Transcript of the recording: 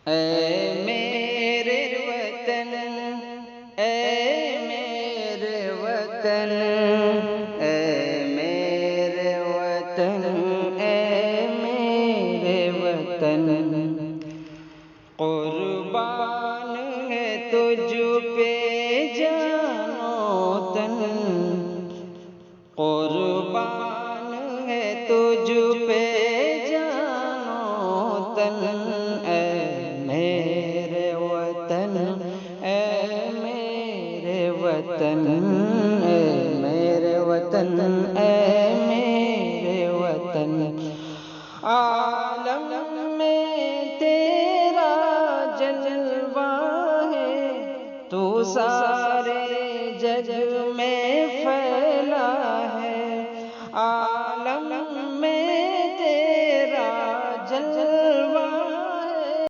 ऐ मेरे वतन, ऐ मेरे वतन, ऐ मेरे वतन, ऐ मेरे वतन। कुर्बान है तुझ पे जानो तन, कुर्बान है तुझ पे जानो तन। ऐ मेरे वतन, ऐ मेरे वतन, ऐ मेरे वतन, ऐ मेरे वतन। आलम में तेरा जलवा है, तू सारे जग